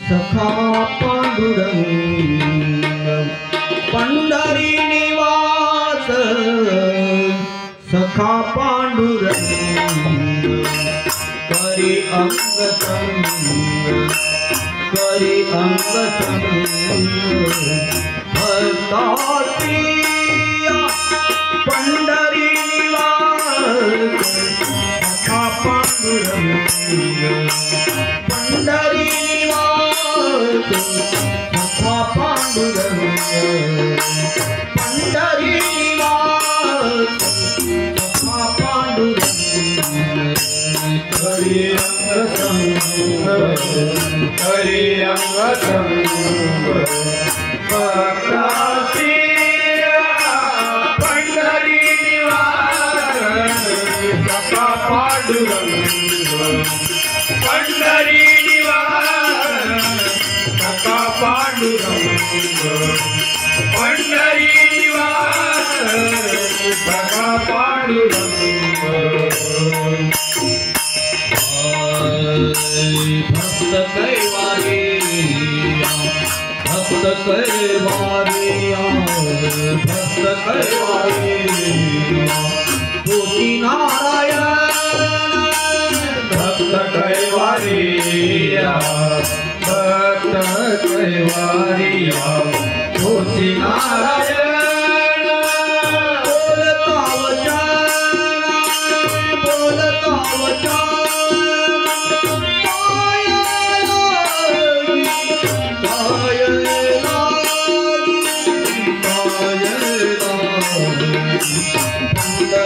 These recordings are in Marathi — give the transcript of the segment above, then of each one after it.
सखा पांडुरंग पंढरी निवास सखा पांडुरंग करी अंग संग भक्तातिया पंढरी निवास सखा पांडुरंग पंढरी निवास सखा पांडुरंग पंढरी निवास सखा पांडुरंग हरि अंग संग भक्तातिया पंढरी निवास सखा पांडुरंग पंढरी निवास सखा पांडुरंग पंढरी निवास सखा पांडुरंग भक्त कैवारिया भक्त कैवारिया भक्त कैवारिया कोटि नारायण भक्त कैवारिया भक्त कैवारिया कोटि नारायण बोलता वचन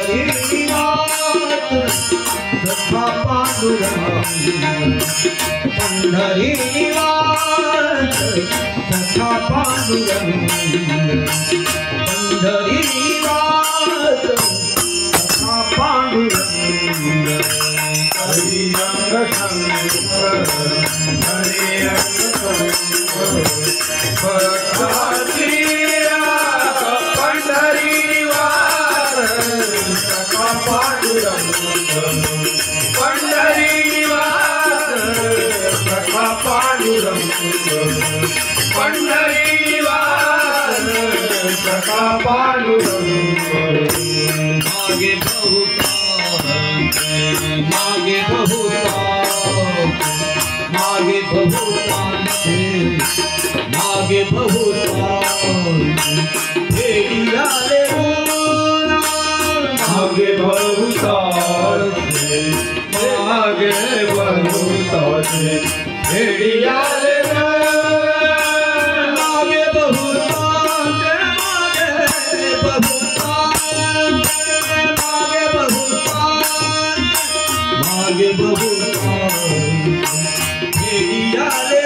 पंढरी निवास सखा पांडुरंग पंढरी निवास सखा पांडुरंग पंढरी निवास सखा पांडुरंग हरि अंग संग भक्तातिया पंढरी निवास सखा पांडुरंग पंढरी निवास सखा पांडुरंग पंढरी निवास सखा पांडुरंग मागे भेड़ियाले मागे बहुतासे भेड़ियाले मागे बहुतासे मागे बहुतासे भेड़ियाले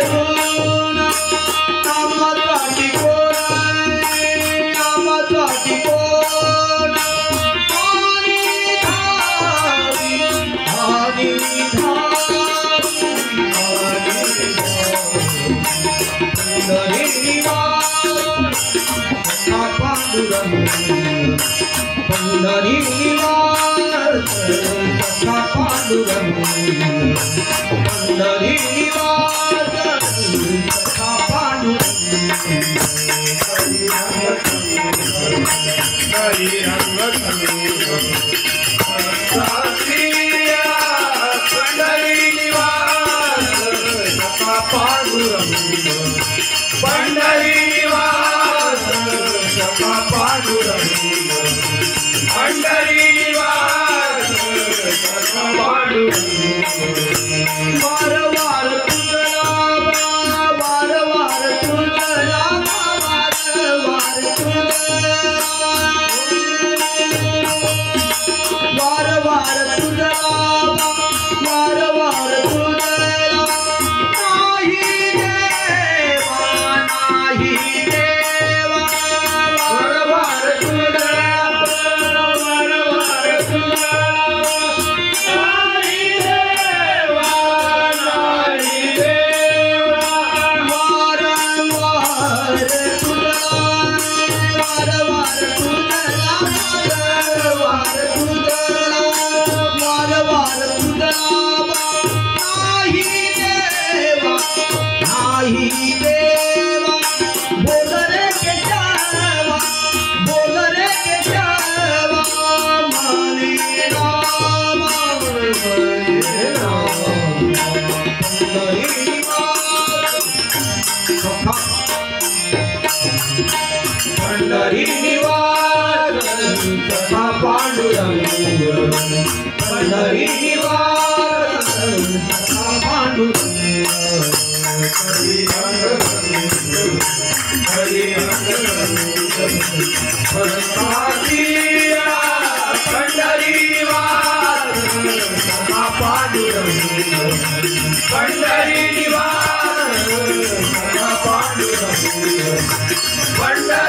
पंढरी निवास सखा पांडुरंग पंढरी निवास सखा पांडुरंग पंढरी निवास सखा पांडुरंग हरि अंग संग भक्तातिया पंढरी निवास सखा पांडुरंग पंढरी निवास सखा पांडुरंग पंढरी निवास सखा पांडुरंग वार वार तुझला वार वार तुझला वार वार तुझला वार वार तुझला वार वार तुझला नाही देवा वार वार तुझला वार वार तुझला नाही देवा वार वार तुझला वार वार तुझला वार वार तुझला वार वार तुझला पंढरी निवास सखा पांडुरंग पंढरी निवास सखा पांडुरंग हरी पंढरी निवास सखा पांडुरंग पंढरी निवास सखा पांडुरंग पंढरी